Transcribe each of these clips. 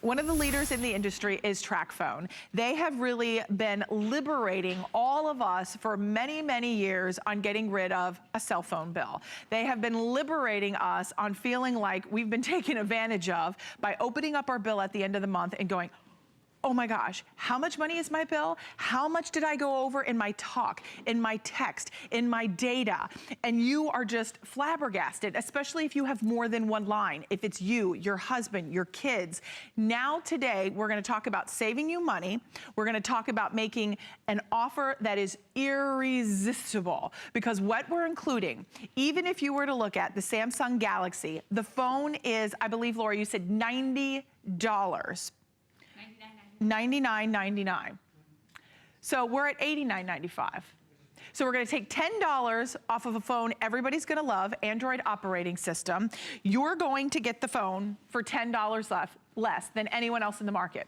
One of the leaders in the industry is TracFone. They have really been liberating all of us for many, many years on getting rid of a cell phone bill. They have been liberating us on feeling like we've been taken advantage of by opening up our bill at the end of the month and going, oh my gosh, how much money is my bill? How much did I go over in my talk, in my text, in my data? And you are just flabbergasted, especially if you have more than one line. If it's you, your husband, your kids. Now today, we're gonna talk about saving you money. We're gonna talk about making an offer that is irresistible. Because what we're including, even if you were to look at the Samsung Galaxy, the phone is, I believe, Laura, you said $90. $99.99. So we're at $89.95. So we're gonna take $10 off of a phone everybody's gonna love, Android operating system. You're going to get the phone for $10 less than anyone else in the market.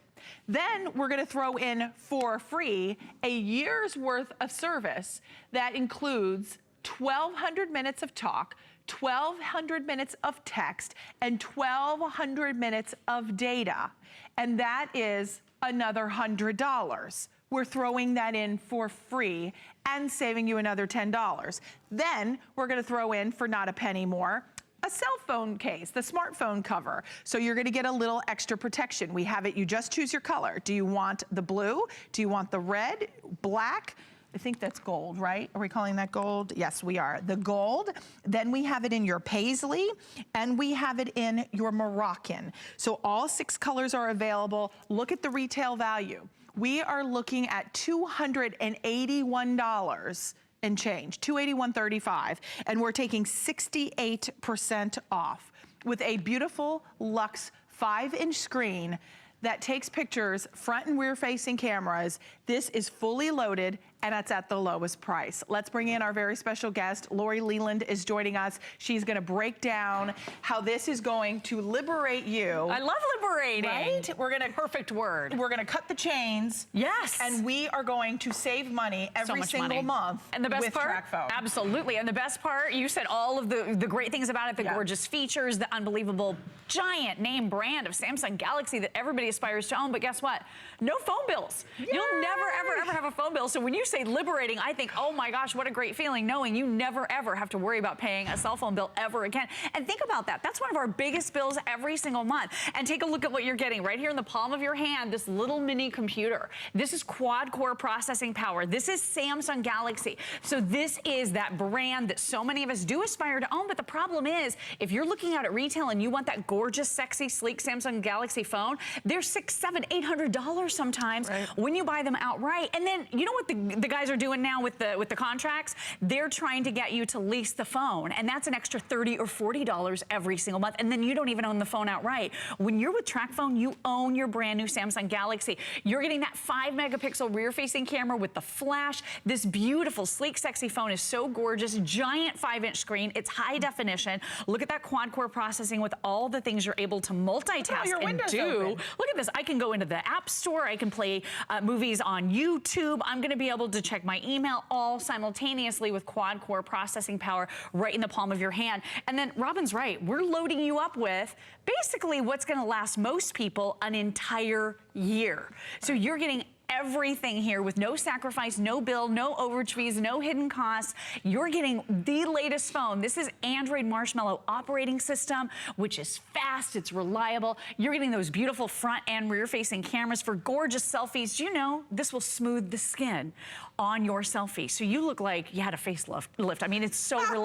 Then we're gonna throw in for free a year's worth of service that includes 1,200 minutes of talk, 1,200 minutes of text, and 1,200 minutes of data. And that is another $100. We're throwing that in for free and saving you another $10. Then we're gonna throw in, for not a penny more, a cell phone case, the smartphone cover. So you're gonna get a little extra protection. We have it, you just choose your color. Do you want the blue? Do you want the red, black? I think that's gold, right? Are we calling that gold? Yes, we are. The gold, then we have it in your paisley, and we have it in your Moroccan. So all 6 colors are available. Look at the retail value. We are looking at $281 and change, $281.35, and we're taking 68% off with a beautiful luxe 5-inch screen that takes pictures, front and rear facing cameras. This is fully loaded, and it's at the lowest price. Let's bring in our very special guest. Lori Leland is joining us. She's gonna break down how this is going to liberate you. I love liberating. Right? We're gonna, perfect word. We're gonna cut the chains. Yes. And we are going to save money every single month. And the best with part, TracFone. Absolutely. And the best part, you said all of the great things about it, the gorgeous features, the unbelievable giant name brand of Samsung Galaxy that everybody aspires to own. But guess what? No phone bills. Yay! You'll never, ever have a phone bill. So when you say liberating, I think, oh my gosh, what a great feeling knowing you never, ever have to worry about paying a cell phone bill ever again. And think about that. That's one of our biggest bills every single month. And take a look at what you're getting right here in the palm of your hand, this little mini computer. This is quad-core processing power. This is Samsung Galaxy. So this is that brand that so many of us do aspire to own. But the problem is, if you're looking out at retail and you want that gorgeous, sexy, sleek Samsung Galaxy phone, they're $600, $700, $800 sometimes when you buy them outright. And then, you know what the guys are doing now with the contracts? They're trying to get you to lease the phone, and that's an extra $30 or $40 every single month, and then you don't even own the phone outright. When you're with TracFone, you own your brand new Samsung Galaxy. You're getting that 5-megapixel rear-facing camera with the flash. This beautiful, sleek, sexy phone is so gorgeous. Giant 5-inch screen. It's high definition. Look at that quad-core processing with all the things you're able to multitask and do. Look at this. I can go into the App Store. I can play movies on YouTube. I'm going to be able to check my email all simultaneously with quad-core processing power right in the palm of your hand. And then Robin's right. We're loading you up with basically what's going to last most people an entire year. So you're getting everything here with no sacrifice, no bill, no overage fees, no hidden costs. You're getting the latest phone. This is Android Marshmallow operating system, which is fast, it's reliable. You're getting those beautiful front and rear facing cameras for gorgeous selfies. Do you know this will smooth the skin on your selfie? So you look like you had a facelift. I mean, it's so I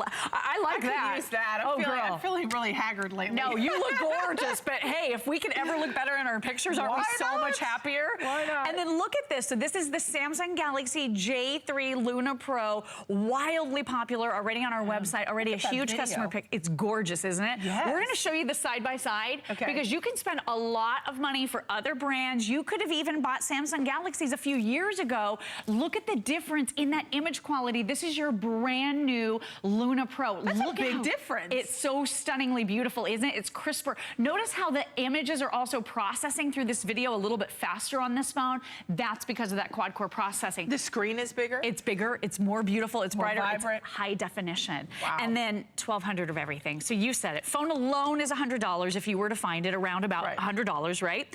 like that. I could use that. I'm feeling really haggard lately. No, you look gorgeous, but hey, if we can ever look better in our pictures, aren't we so much happier? Why not? And then look at this. So this is the Samsung Galaxy J3 Luna Pro, wildly popular already on our website, already a huge customer pick. It's gorgeous, isn't it? Yes. We're going to show you the side-by-side because you can spend a lot of money for other brands. You could have even bought Samsung Galaxies a few years ago. Look at the difference in that image quality. This is your brand new Luna Pro. That's a big difference. It's so stunningly beautiful, isn't it? It's crisper. Notice how the images are also processing through this video a little bit faster on this phone. That's because of that quad-core processing. The screen is bigger? It's bigger, it's more beautiful, it's more brighter, vibrant. it's high definition. Wow. And then $1,200 of everything. So you said it. Phone alone is $100 if you were to find it, around about $100, right?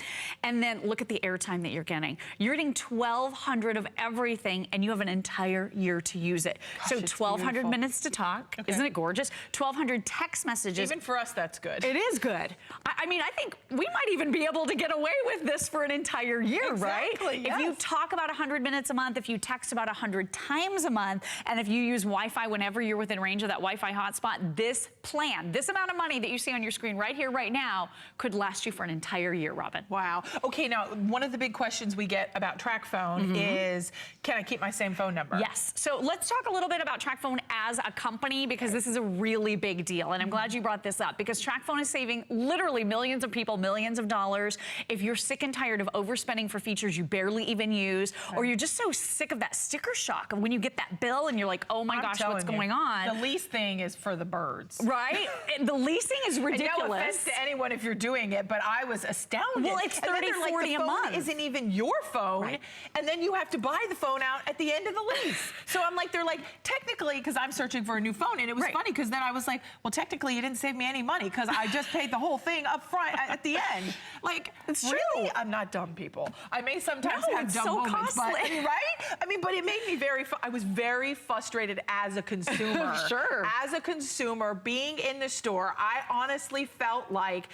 And then look at the airtime that you're getting. You're getting $1,200 of everything, and you have an entire year to use it. Gosh, so 1,200 minutes to talk. Okay. Isn't it gorgeous? 1,200 text messages. Even for us, that's good. It is good. I mean, I think we might even be able to get away with this for an entire year, right? Yes. If you talk about 100 minutes a month, if you text about 100 times a month, and if you use Wi-Fi whenever you're within range of that Wi-Fi hotspot, this plan, this amount of money that you see on your screen right here, right now, could last you for an entire year, Robin. Wow. Okay, now, one of the big questions we get about TracFone is, can I keep my same phone number? Yes. So let's talk a little bit about TracFone as a company, because this is a really big deal, and I'm glad you brought this up, because TracFone is saving literally millions of people millions of dollars. If you're sick and tired of overspending for features you barely even use, or you're just so sick of that sticker shock of when you get that bill and you're like, oh my gosh, what's going on? The lease thing is for the birds. Right? The leasing is ridiculous. And no offense to anyone if you're doing it, but I was astounded. Well, it's $30, $40 a month. The phone isn't even your phone, and then you have to buy the phone out at the end of the lease. So I'm like, they're like, technically, because I'm searching for a new phone, and it was funny, because then I was like, well, technically, you didn't save me any money, because I just paid the whole thing up front at the end. Like, it's really? true. I'm not dumb, people. I may sometimes have dumb so moments, costly. but, I mean, right? I mean, but it made me I was very frustrated as a consumer. Sure. As a consumer, being in the store, I honestly felt like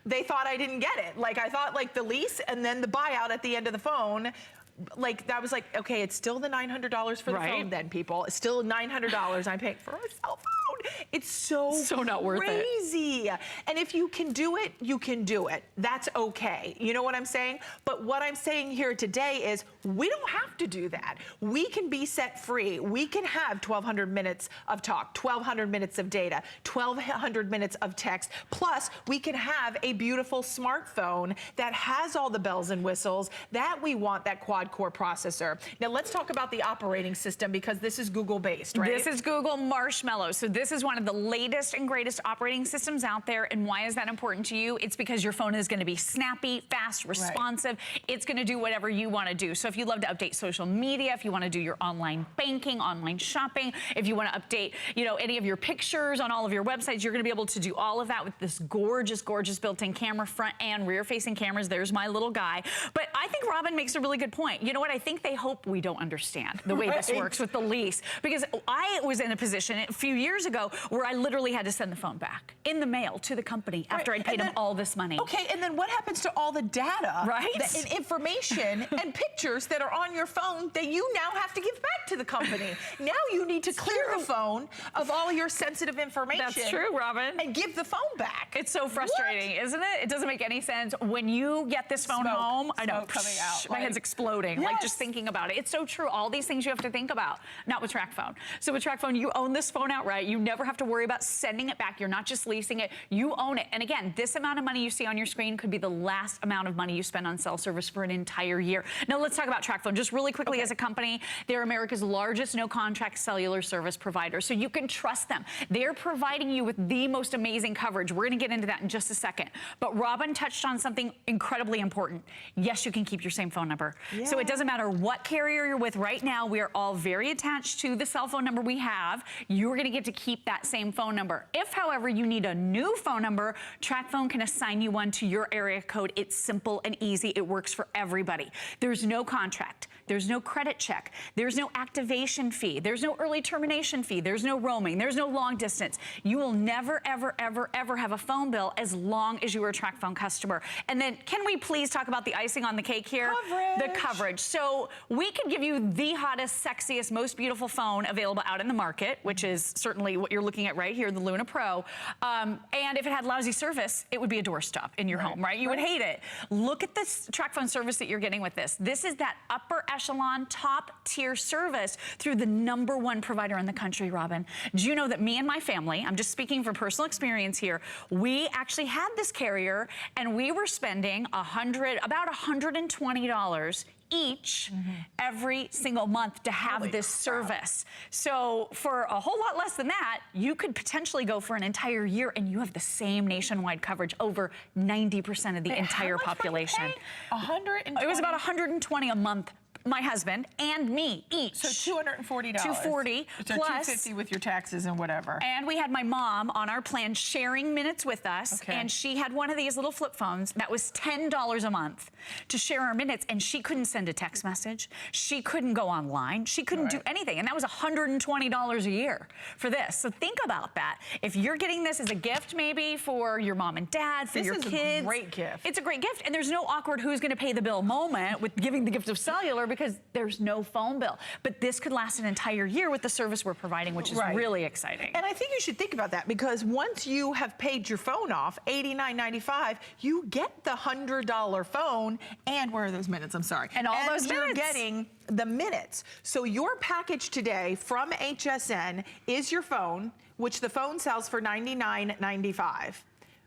they thought I didn't get it. Like, I thought, like, the lease and then the buyout at the end of the phone, like, that was like, okay, it's still the $900 for the phone then, people. It's still $900 I'm paying for a cell phone. It's so not worth it. Crazy. And if you can do it, you can do it. That's okay. You know what I'm saying? But what I'm saying here today is we don't have to do that. We can be set free. We can have 1,200 minutes of talk, 1,200 minutes of data, 1,200 minutes of text. Plus, we can have a beautiful smartphone that has all the bells and whistles that we want, that quad-core processor. Now, let's talk about the operating system, because this is Google-based, right? This is Google Marshmallow. So this is one of the latest and greatest operating systems out there. And why is that important to you? It's because your phone is going to be snappy, fast, responsive. It's going to do whatever you want to do. So if you love to update social media, if you want to do your online banking, online shopping, if you want to update, you know, any of your pictures on all of your websites, you're going to be able to do all of that with this gorgeous, gorgeous built-in camera, front and rear facing cameras. There's my little guy. But I think Robin makes a really good point. You know what? I think they hope we don't understand the way this works with the lease, because I was in a position a few years ago where I literally had to send the phone back in the mail to the company after I'd paid them all this money. Okay, and then what happens to all the data, and information and pictures that are on your phone that you now have to give back to the company? Now you need to clear the phone of all your sensitive information. That's true, Robin. And give the phone back. It's so frustrating, isn't it? It doesn't make any sense. When you get this phone home, I know, coming out, my head's exploding, like just thinking about it. It's so true. All these things you have to think about, not with TracFone. So with TracFone, you own this phone outright. You never have to worry about sending it back. You're not just leasing it. You own it. And again, this amount of money you see on your screen could be the last amount of money you spend on cell service for an entire year. Now let's talk about TracFone just really quickly. As a company, they're America's largest no-contract cellular service provider. So you can trust them. They're providing you with the most amazing coverage. We're going to get into that in just a second. But Robin touched on something incredibly important. Yes, you can keep your same phone number. So it doesn't matter what carrier you're with right now. We are all very attached to the cell phone number we have. You're going to get to keep that same phone number. If, however, you need a new phone number, TracFone can assign you one to your area code. It's simple and easy. It works for everybody. There's no contract. There's no credit check. There's no activation fee. There's no early termination fee. There's no roaming. There's no long distance. You will never, ever, ever, ever have a phone bill as long as you are a TracFone customer. And then can we please talk about the icing on the cake here? Coverage. The coverage. So we could give you the hottest, sexiest, most beautiful phone available out in the market, which is certainly what you're looking at right here, the Luna Pro. And if it had lousy service, it would be a doorstop in your home, right? You would hate it. Look at this TracFone service that you're getting with this. This is that upper echelon, top tier service through the about provider in the country, Robin. Do you know that me and my family, I'm just speaking from personal experience here, we actually had this carrier and we were spending about $120 each every single month to have Holy this crap. service. So for a whole lot less than that, you could potentially go for an entire year and you have the same nationwide coverage over 90% of the entire population. 120. It was about 120 a month. My husband and me each. So $240. $240 so plus $250 with your taxes and whatever. And we had my mom on our plan sharing minutes with us. Okay. And she had one of these little flip phones that was $10 a month to share our minutes. And she couldn't send a text message. She couldn't go online. She couldn't do anything. And that was $120 a year for this. So think about that. If you're getting this as a gift, maybe for your mom and dad, for your kids. This is a great gift. It's a great gift. And there's no awkward who's going to pay the bill moment with giving the gift of cellular because there's no phone bill. But this could last an entire year with the service we're providing, which is really exciting. And I think you should think about that because once you have paid your phone off, $89.95, you get the $100 phone and where are those minutes? I'm sorry. And all those you're minutes. getting the minutes. So your package today from HSN is your phone, which the phone sells for $99.95.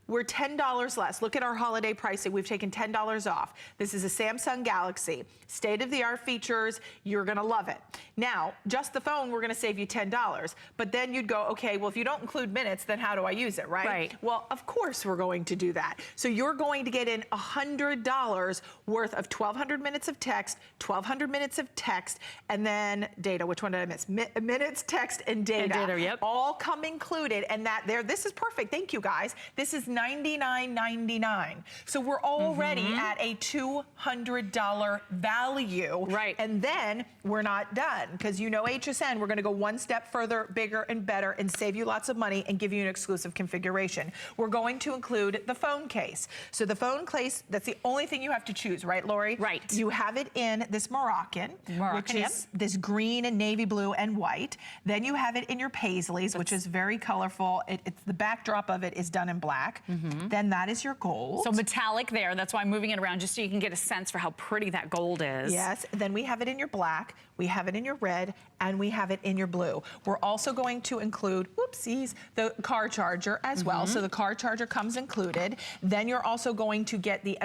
We're $10 less. Look at our holiday pricing. We've taken $10 off. This is a Samsung Galaxy. State-of-the-art features. You're going to love it. Now, just the phone, we're going to save you $10. But then you'd go, okay, well, if you don't include minutes, then how do I use it, right? Right. Well, of course we're going to do that. So you're going to get in $100 worth of 1,200 minutes of text, 1,200 minutes of text, and then data. Which one did I miss? Minutes, text, and data. And data, yep. All come included. And that there, this is perfect. Thank you, guys. This is $99.99. So we're already at a $200 value. Right. And then we're not done because you know HSN, we're going to go one step further, bigger and better and save you lots of money and give you an exclusive configuration. We're going to include the phone case. So the phone case, that's the only thing you have to choose, right, Lori? Right. You have it in this Moroccan, which is this green and navy blue and white. Then you have it in your paisleys, which is very colorful. It's the backdrop of it is done in black. Then that is your gold. So metallic there. That's why I'm moving it around just so you can get a sense for how pretty that gold is. Yes. Then we have it in your black, we have it in your red, and we have it in your blue. We're also going to include, whoopsies, the car charger as well. So the car charger comes included. Then you're also going to get the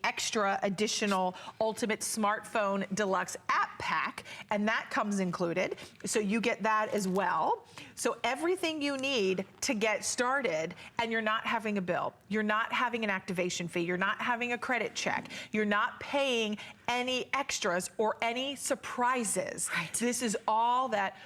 extra additional Ultimate Smartphone Deluxe app pack, and that comes included. So you get that as well. So everything you need to get started, and you're not having a bill. You're not having an activation fee. You're not having a credit check. You're not paying any extras or any surprises. Right. This is all that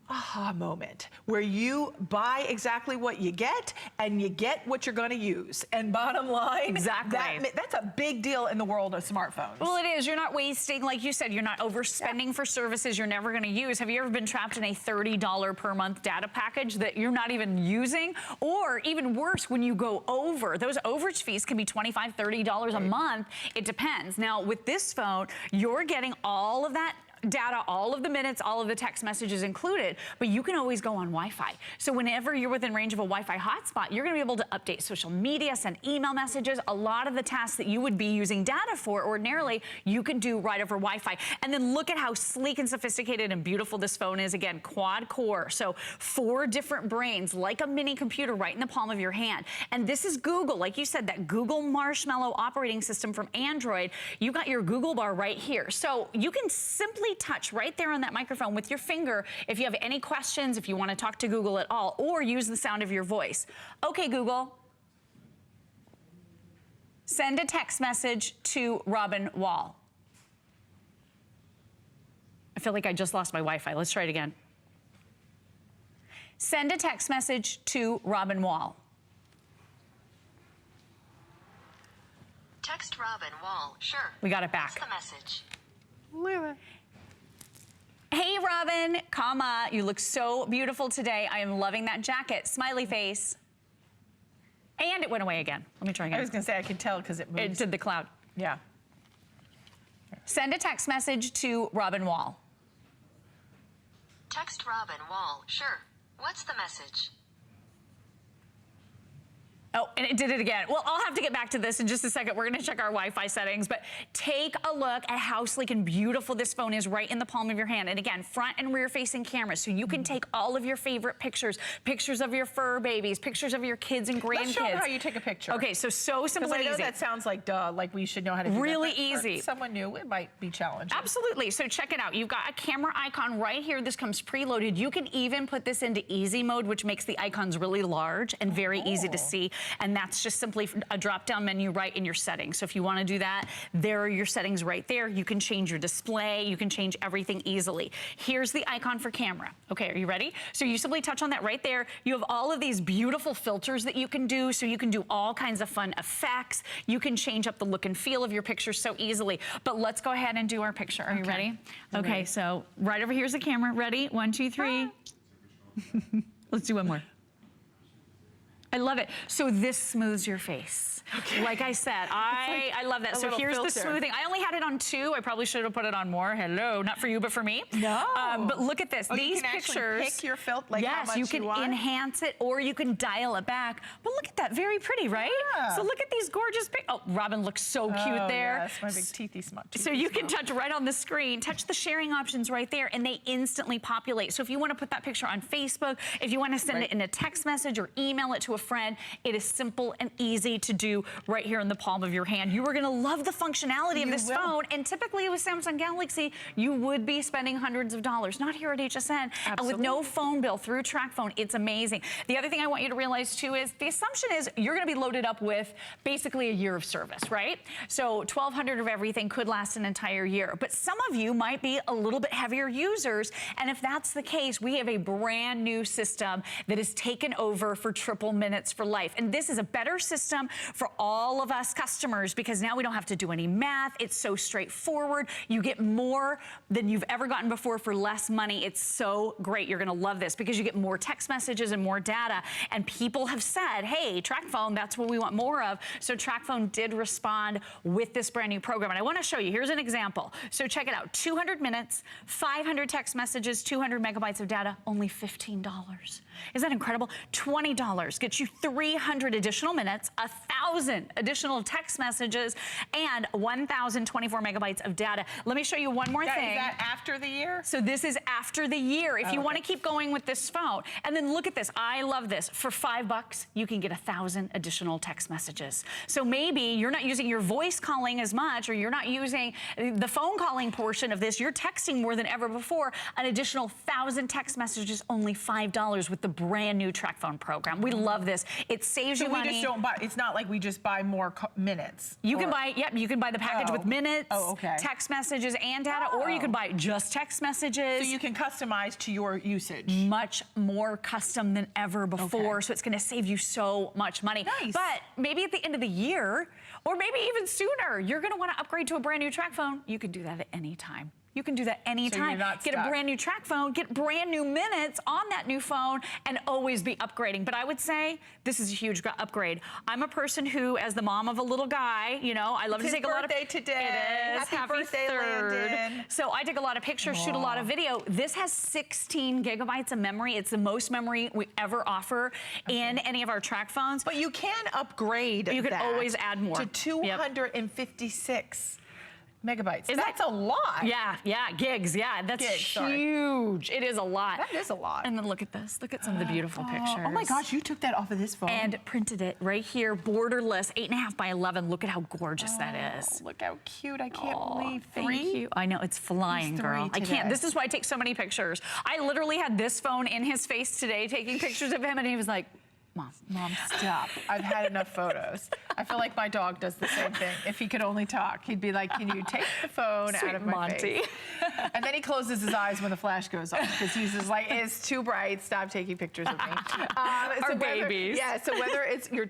aha moment where you buy exactly what you get and you get what you're going to use. And bottom line, Exactly. that's a big deal in the world of smartphones. Well, it is. You're not wasting, like you said, you're not overspending for services you're never going to use. Have you ever been trapped in a $30 per month data package that you're not even using? Or even worse, when you go over, those overage fees can be $25, $30 a month. It depends. Now, with this phone, you're getting all of that data, all of the minutes, all of the text messages included, but you can always go on Wi-Fi. So whenever you're within range of a Wi-Fi hotspot, you're gonna be able to update social media, send email messages, a lot of the tasks that you would be using data for ordinarily, you can do right over Wi-Fi. And then look at how sleek and sophisticated and beautiful this phone is. Again, quad core, so 4 different brains, like a mini computer right in the palm of your hand. And this is Google, like you said, that Google Marshmallow operating system from Android. You got your Google bar right here. So you can simply touch right there on that microphone with your finger if you have any questions, if you want to talk to Google at all, or use the sound of your voice. Okay, Google, send a text message to Robin Wall. I feel like I just lost my Wi-Fi. Let's try it again. Send a text message to Robin Wall. Text Robin Wall, sure. We got it back. What's the message? Hey, Robin, comma, you look so beautiful today. I am loving that jacket. Smiley face. And it went away again. Let me try again. I was going to say I could tell because it moves. It did the cloud. Yeah. Send a text message to Robin Wall. Text Robin Wall, sure. What's the message? Oh, and it did it again. Well, I'll have to get back to this in just a second. We're gonna check our Wi-Fi settings, but take a look at how sleek and beautiful this phone is right in the palm of your hand. And again, front and rear facing cameras, so you can take all of your favorite pictures, pictures of your fur babies, pictures of your kids and grandkids. Let's show them how you take a picture. Okay, so simple and I know easy. That sounds like duh, like we should know how to do really that. Easy. For someone new, it might be challenging. Absolutely, so check it out. You've got a camera icon right here. This comes preloaded. You can even put this into easy mode, which makes the icons really large and very easy to see. And that's just simply a drop-down menu right in your settings. So if you want to do that, there are your settings right there. You can change your display. You can change everything easily. Here's the icon for camera. Okay, are you ready? So you simply touch on that right there. You have all of these beautiful filters that you can do. So you can do all kinds of fun effects. You can change up the look and feel of your picture so easily. But let's go ahead and do our picture. Are you ready? Okay, so right over here's the camera. Ready? 1, 2, 3. Let's do one more. I love it. So this smooths your face. Okay. Like I said, I love that. So here's the smoothing. I only had it on 2. I probably should have put it on more. Hello, not for you, but for me. No. But look at this. These you can pictures. Pick your filter, like yes, how much you can enhance it or you can dial it back. But look at that, very pretty, right? Yeah. So look at these gorgeous pictures. Oh, Robin looks so cute there. Yes, my big teethy smut. So you can touch right on the screen, touch the sharing options right there, and they instantly populate. So if you want to put that picture on Facebook, if you want to send it in a text message or email it to a friend, it is simple and easy to do right here in the palm of your hand. You are going to love the functionality of this phone, and typically with Samsung Galaxy, you would be spending hundreds of dollars. Not here at HSN. And with no phone bill through TracFone, it's amazing. The other thing I want you to realize too is the assumption is you're going to be loaded up with basically a year of service, right? So 1,200 of everything could last an entire year. But some of you might be a little bit heavier users, and if that's the case, we have a brand new system that is taken over for triple minutes for life. And this is a better system for all of us customers because now we don't have to do any math. It's so straightforward. You get more than you've ever gotten before for less money. It's so great. You're gonna love this because you get more text messages and more data. And people have said, hey, TracFone, that's what we want more of. So TracFone did respond with this brand new program. And I wanna show you, here's an example. So check it out, 200 minutes, 500 text messages, 200 megabytes of data, only $15. Isn't that incredible? $20 gets you 300 additional minutes, 1,000 additional text messages, and 1,024 megabytes of data. Let me show you one more thing. Is that after the year? So this is after the year. If you want to keep going with this phone, and then look at this. I love this. For $5, you can get 1,000 additional text messages. So maybe you're not using your voice calling as much, or you're not using the phone calling portion of this. You're texting more than ever before. An additional 1,000 text messages, only $5 with the brand new TracFone program. We love this. It saves you money. We just don't buy. It's not like we just buy more minutes. You can buy. Yep, you can buy the package with minutes, text messages, and data, or you can buy just text messages. So you can customize to your usage. Much more custom than ever before. So it's going to save you so much money. Nice. But maybe at the end of the year, or maybe even sooner, you're going to want to upgrade to a brand new TracFone. You can do that at any time. You can do that anytime. So you're not get stuck. A brand new TracFone, get brand new minutes on that new phone, and always be upgrading. But I would say this is a huge upgrade. I'm a person who, as the mom of a little guy, you know, I love to take a lot of birthday today. It is. Happy birthday, 3rd. Landon. So I take a lot of pictures, shoot a lot of video. This has 16 gigabytes of memory. It's the most memory we ever offer in any of our TracFones. But you can upgrade. You can always add more to 256. Megabytes. Is that's a lot. Yeah, gigs. Yeah, that's huge. It is a lot. That is a lot. And then look at this. Look at some of the beautiful pictures. Oh my gosh, you took that off of this phone. And printed it right here, borderless, 8.5 by 11. Look at how gorgeous that is. Look how cute. I can't believe. 3? Thank you. I know, it's flying, girl. I can't. This is why I take so many pictures. I literally had this phone in his face today, taking pictures of him, and he was like, Mom, stop. I've had enough photos. I feel like my dog does the same thing. If he could only talk, he'd be like, can you take the phone out of my face? And then he closes his eyes when the flash goes off because he's just like, it's too bright. Stop taking pictures of me. Our babies. Yeah, so whether it's your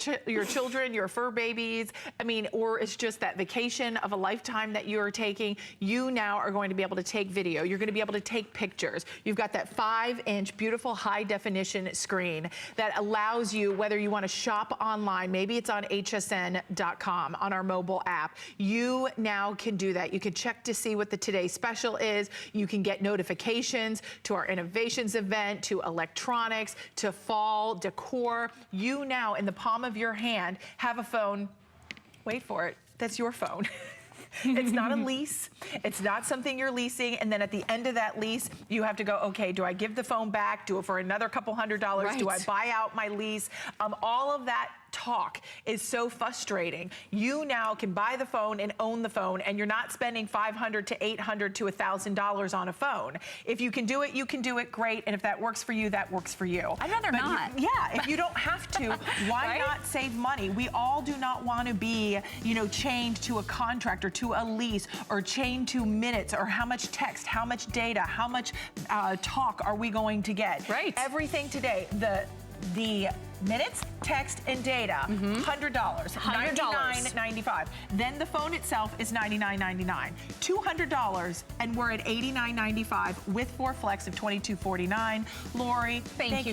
children, your fur babies, I mean, or it's just that vacation of a lifetime that you're taking, you now are going to be able to take video. You're going to be able to take pictures. You've got that 5-inch beautiful high definition screen that allows allows you, whether you want to shop online, maybe it's on hsn.com on our mobile app, you now can do that. You can check to see what the Today Special is. You can get notifications to our innovations event, to electronics, to fall decor. You now, in the palm of your hand, have a phone. Wait for it. That's your phone. It's not a lease. It's not something you're leasing. And then at the end of that lease, you have to go, okay, do I give the phone back? Do it for another couple $100s? Right. Do I buy out my lease? All of that talk is so frustrating. You now can buy the phone and own the phone, and you're not spending $500 to $800 to $1,000 on a phone. If you can do it, you can do it, great. And if that works for you, that works for you. I'd rather not. If you don't have to, why Right? not save money? We all do not want to be, you know, chained to a contract or to a lease or chained to minutes or how much text, how much data, how much talk are we going to get? Right. Everything today, the minutes, text, and data, $100, $99.95. Then the phone itself is $99.99. $200, and we're at $89.95 with 4 flex of $22.49. Lori, thank you